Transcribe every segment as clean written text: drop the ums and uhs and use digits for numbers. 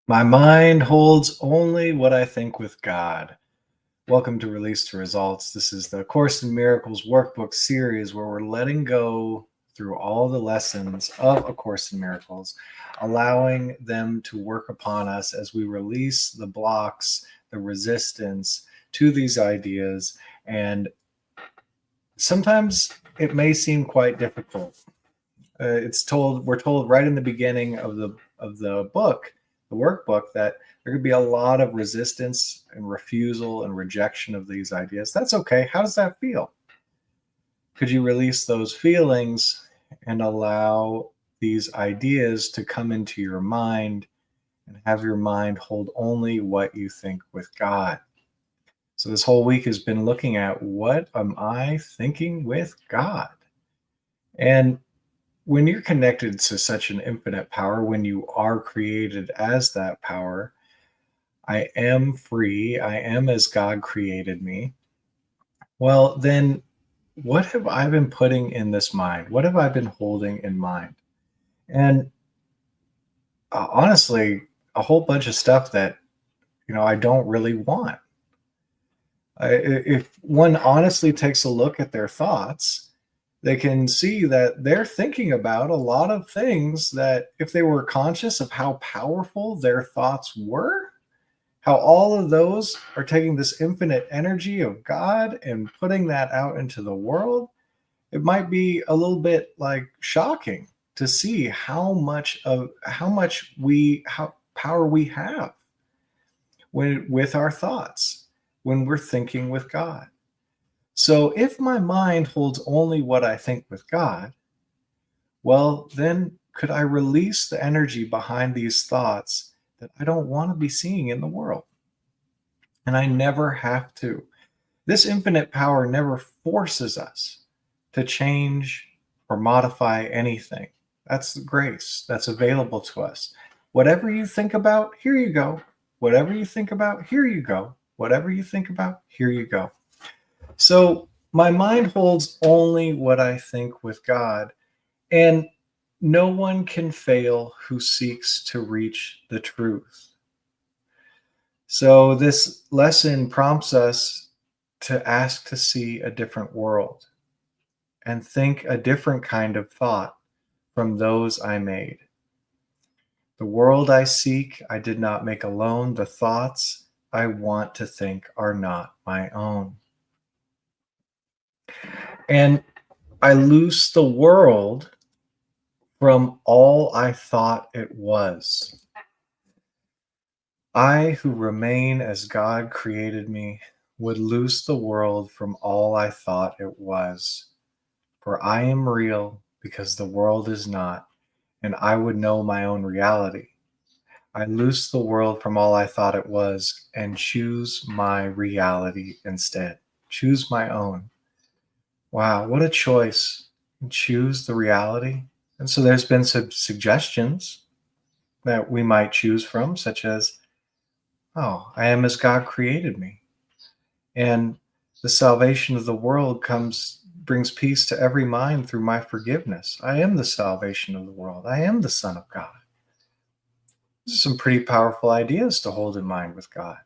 My mind holds only what I think with God. Welcome to Release to Results. This is the Course in Miracles workbook series where we're letting go through all the lessons of A Course in Miracles, allowing them to work upon us as we release the blocks, the resistance to these ideas. And sometimes it may seem quite difficult. We're told right in the beginning of the book, the workbook, that there could be a lot of resistance and refusal and rejection of these ideas. That's okay. How does that feel? Could you release those feelings and allow these ideas to come into your mind and have your mind hold only what you think with God? So this whole week has been looking at, what am I thinking with God? And when you're connected to such an infinite power, when you are created as that power, I am free, I am as God created me. Well, then what have I been putting in this mind? What have I been holding in mind? And honestly, a whole bunch of stuff that, I don't really want. If one honestly takes a look at their thoughts, they can see that they're thinking about a lot of things that, if they were conscious of how powerful their thoughts were, how all of those are taking this infinite energy of God and putting that out into the world, it might be a little bit like shocking to see how power we have with our thoughts when we're thinking with God. So if my mind holds only what I think with God, well, then could I release the energy behind these thoughts that I don't want to be seeing in the world? And I never have to. This infinite power never forces us to change or modify anything. That's the grace that's available to us. Whatever you think about, here you go. Whatever you think about, here you go. Whatever you think about, here you go. So my mind holds only what I think with God, and no one can fail who seeks to reach the truth. So this lesson prompts us to ask to see a different world and think a different kind of thought from those I made. The world I seek, I did not make alone. The thoughts I want to think are not my own. And I loose the world from all I thought it was. I, who remain as God created me, would loose the world from all I thought it was. For I am real because the world is not, and I would know my own reality. I loose the world from all I thought it was and choose my reality instead. Choose my own. Wow, what a choice. Choose the reality. And so there's been some suggestions that we might choose from, such as, oh, I am as God created me. And the salvation of the world brings peace to every mind through my forgiveness. I am the salvation of the world. I am the Son of God. These are some pretty powerful ideas to hold in mind with God.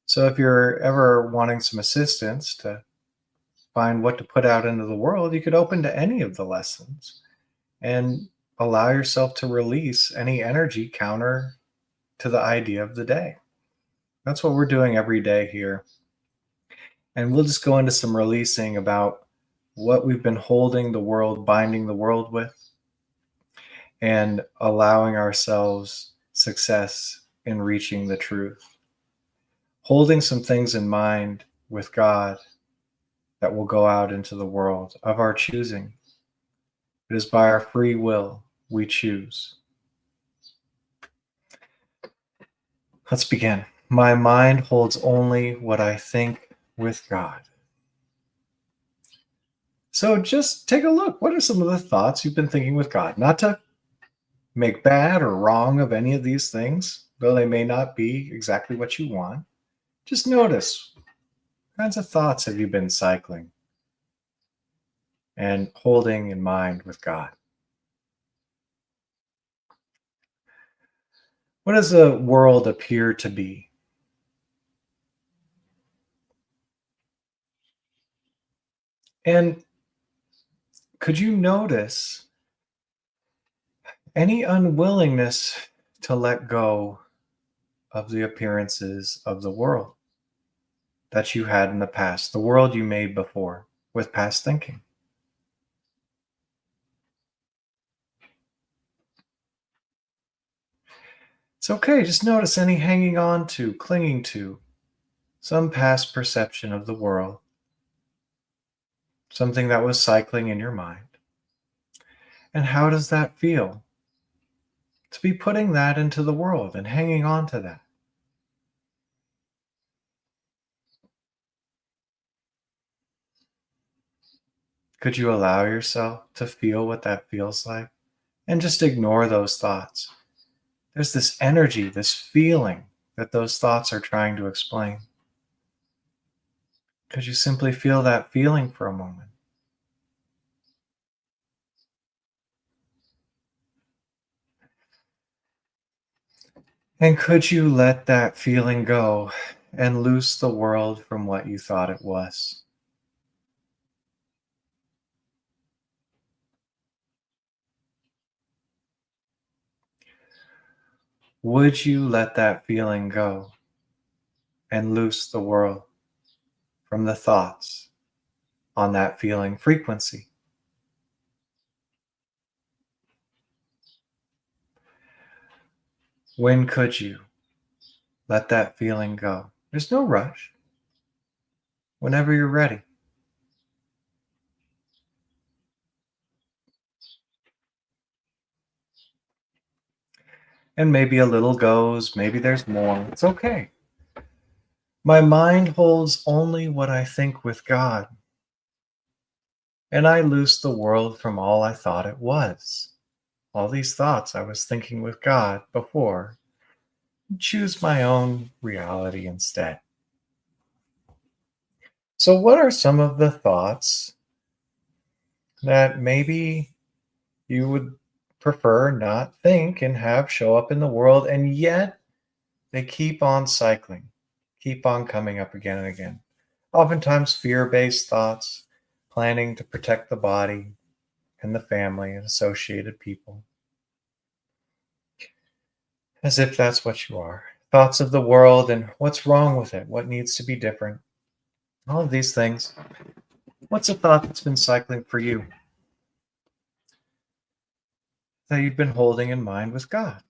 So if you're ever wanting some assistance to find what to put out into the world, you could open to any of the lessons and allow yourself to release any energy counter to the idea of the day. That's what we're doing every day here. And we'll just go into some releasing about what we've been holding the world, binding the world with, and allowing ourselves success in reaching the truth. Holding some things in mind with God that will go out into the world of our choosing. It is by our free will we choose. Let's begin. My mind holds only what I think with God. So just take a look. What are some of the thoughts you've been thinking with God? Not to make bad or wrong of any of these things, though they may not be exactly what you want. Just notice, what kinds of thoughts have you been cycling and holding in mind with God? What does the world appear to be? And could you notice any unwillingness to let go of the appearances of the world that you had in the past, the world you made before with past thinking? It's okay. Just notice any hanging on to, clinging to some past perception of the world, something that was cycling in your mind. And how does that feel to be putting that into the world and hanging on to that? Could you allow yourself to feel what that feels like and just ignore those thoughts? There's this energy, this feeling that those thoughts are trying to explain. Could you simply feel that feeling for a moment? And could you let that feeling go and loose the world from what you thought it was? Would you let that feeling go and loose the world from the thoughts on that feeling frequency? When could you let that feeling go? There's no rush. Whenever you're ready. And maybe a little goes, maybe there's more. It's okay. My mind holds only what I think with God, and I loose the world from all I thought it was. All these thoughts I was thinking with God before. Choose my own reality instead. So, what are some of the thoughts that maybe you would prefer not think and have show up in the world, and yet they keep on cycling, keep on coming up again and again? Oftentimes, fear based thoughts, planning to protect the body and the family and associated people, as if that's what you are. Thoughts of the world and what's wrong with it, what needs to be different, all of these things. What's a thought that's been cycling for you that you've been holding in mind with God?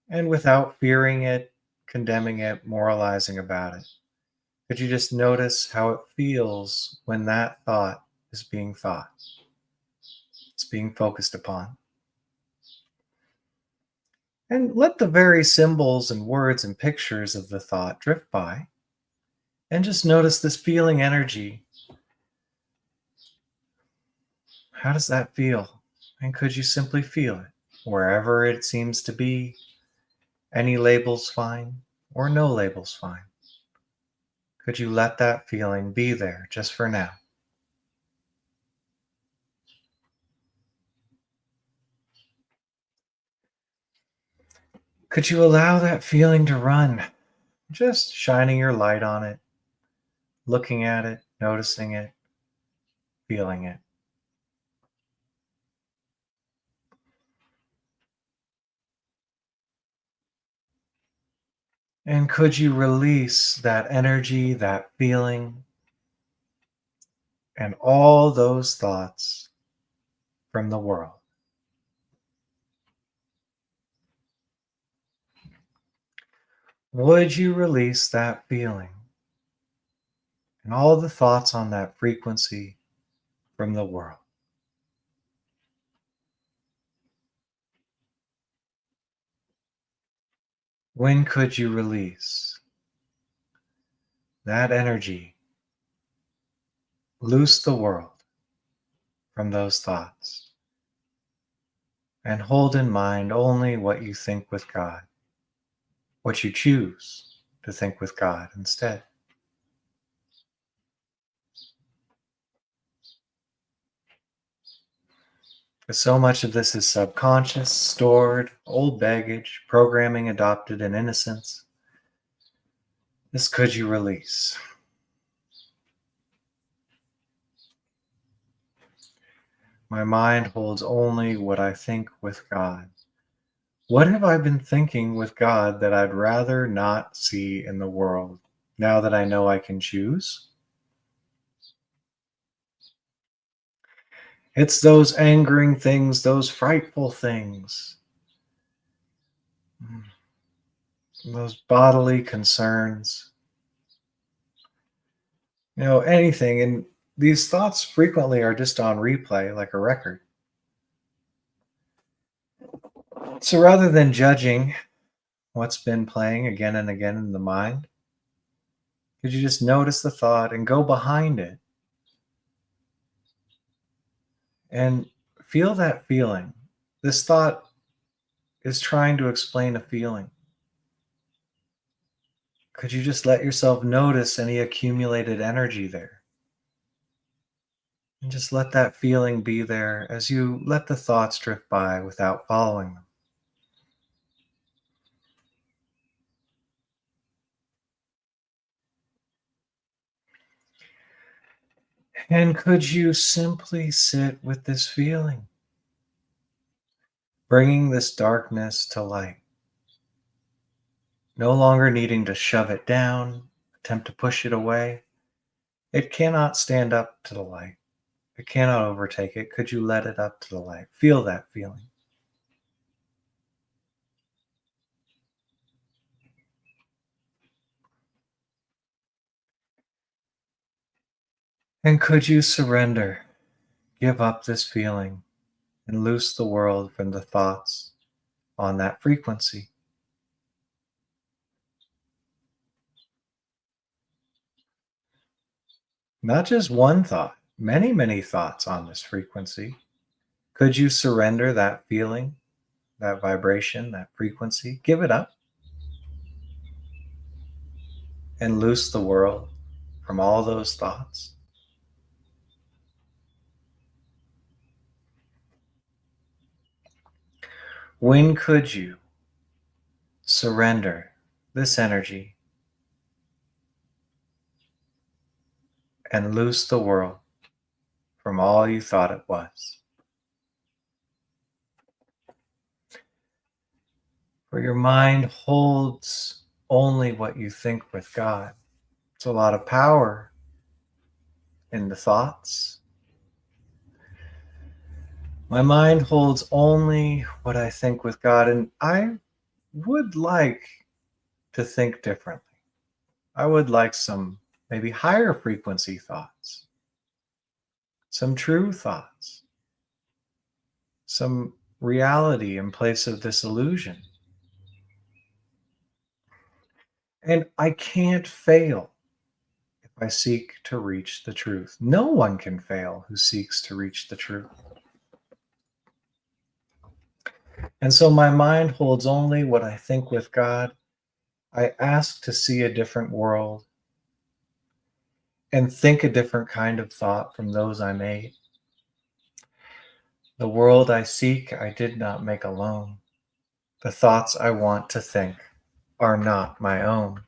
And without fearing it, condemning it, moralizing about it, could you just notice how it feels when that thought is being thought? It's being focused upon. And let the very symbols and words and pictures of the thought drift by. And just notice this feeling energy. How does that feel? And could you simply feel it wherever it seems to be? Any labels fine or no labels fine. Could you let that feeling be there just for now? Could you allow that feeling to run? Just shining your light on it, looking at it, noticing it, feeling it. And could you release that energy, that feeling, and all those thoughts from the world? Would you release that feeling and all the thoughts on that frequency from the world? When could you release that energy, loose the world from those thoughts, and hold in mind only what you think with God, what you choose to think with God instead? 'Cause so much of this is subconscious, stored, old baggage, programming adopted in innocence. This could you release? My mind holds only what I think with God. What have I been thinking with God that I'd rather not see in the world now that I know I can choose? It's those angering things, those frightful things, mm, those bodily concerns, anything. And these thoughts frequently are just on replay like a record. So rather than judging what's been playing again and again in the mind, could you just notice the thought and go behind it and feel that feeling? This thought is trying to explain a feeling. Could you just let yourself notice any accumulated energy there? And just let that feeling be there as you let the thoughts drift by without following them. And could you simply sit with this feeling, bringing this darkness to light, no longer needing to shove it down, attempt to push it away? It cannot stand up to the light. It cannot overtake it. Could you let it up to the light? Feel that feeling. And could you surrender, give up this feeling, and loose the world from the thoughts on that frequency? Not just one thought, many, many thoughts on this frequency. Could you surrender that feeling, that vibration, that frequency? Give it up and loose the world from all those thoughts. When could you surrender this energy and loose the world from all you thought it was? For your mind holds only what you think with God. It's a lot of power in the thoughts. My mind holds only what I think with God, and I would like to think differently. I would like some maybe higher frequency thoughts, some true thoughts, some reality in place of this illusion. And I can't fail if I seek to reach the truth. No one can fail who seeks to reach the truth. And so my mind holds only what I think with God. I ask to see a different world and think a different kind of thought from those I made. The world I seek, I did not make alone. The thoughts I want to think are not my own.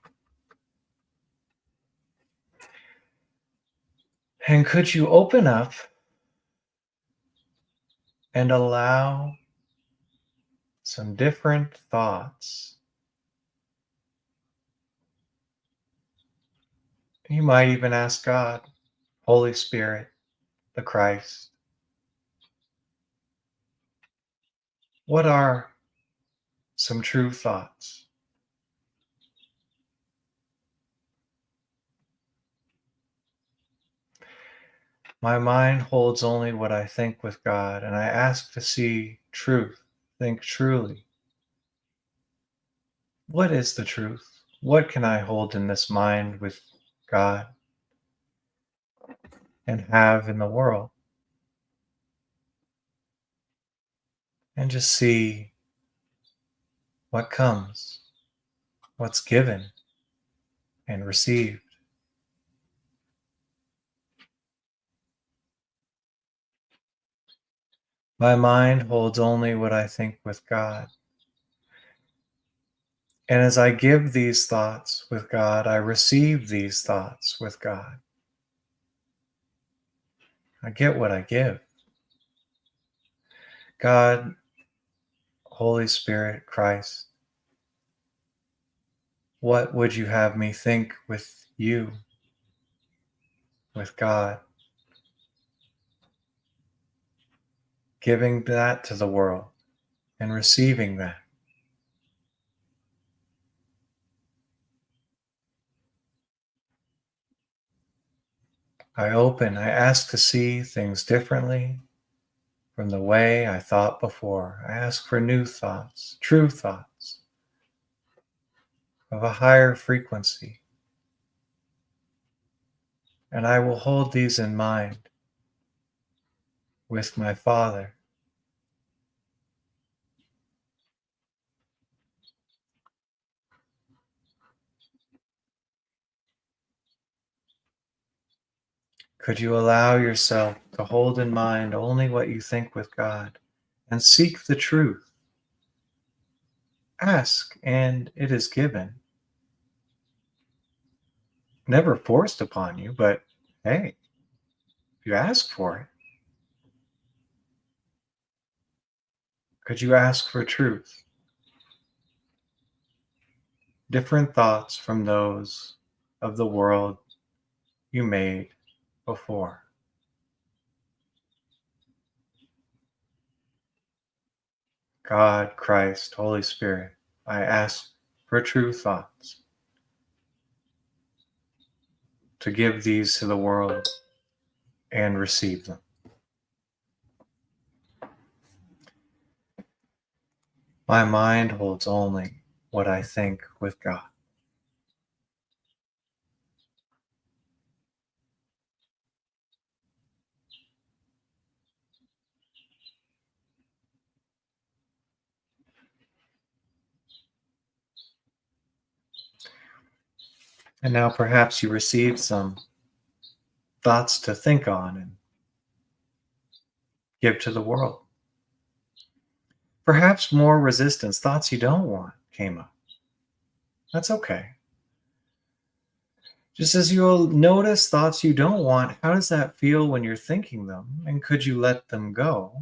And could you open up and allow some different thoughts? You might even ask God, Holy Spirit, the Christ, what are some true thoughts? My mind holds only what I think with God, and I ask to see truth, think truly. What is the truth? What can I hold in this mind with God and have in the world? And just see what comes, what's given and received. My mind holds only what I think with God. And as I give these thoughts with God, I receive these thoughts with God. I get what I give. God, Holy Spirit, Christ, what would you have me think with you, with God? Giving that to the world and receiving that. I ask to see things differently from the way I thought before. I ask for new thoughts, true thoughts of a higher frequency. And I will hold these in mind with my Father. Could you allow yourself to hold in mind only what you think with God and seek the truth? Ask and it is given. Never forced upon you, but hey, if you ask for it, could you ask for truth? Different thoughts from those of the world you made before. God, Christ, Holy Spirit, I ask for true thoughts to give these to the world and receive them. My mind holds only what I think with God. And now perhaps you received some thoughts to think on and give to the world. Perhaps more resistance, thoughts you don't want came up. That's okay. Just as you'll notice thoughts you don't want, how does that feel when you're thinking them? And could you let them go?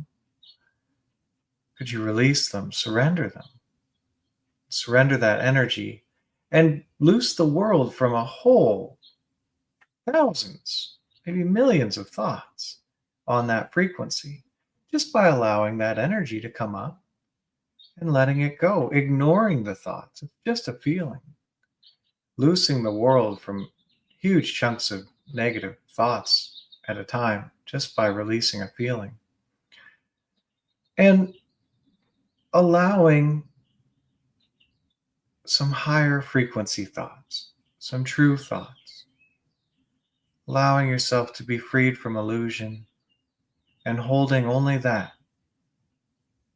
Could you release them, surrender them? Surrender that energy and loose the world from a whole thousands, maybe millions of thoughts on that frequency just by allowing that energy to come up and letting it go, ignoring the thoughts. It's just a feeling. Loosing the world from huge chunks of negative thoughts at a time just by releasing a feeling. And allowing some higher frequency thoughts, some true thoughts. Allowing yourself to be freed from illusion and holding only that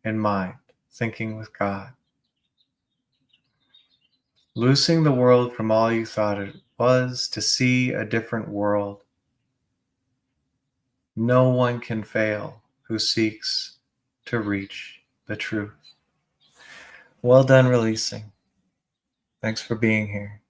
in mind, thinking with God. Loosing the world from all you thought it was to see a different world. No one can fail who seeks to reach the truth. Well done releasing. Thanks for being here.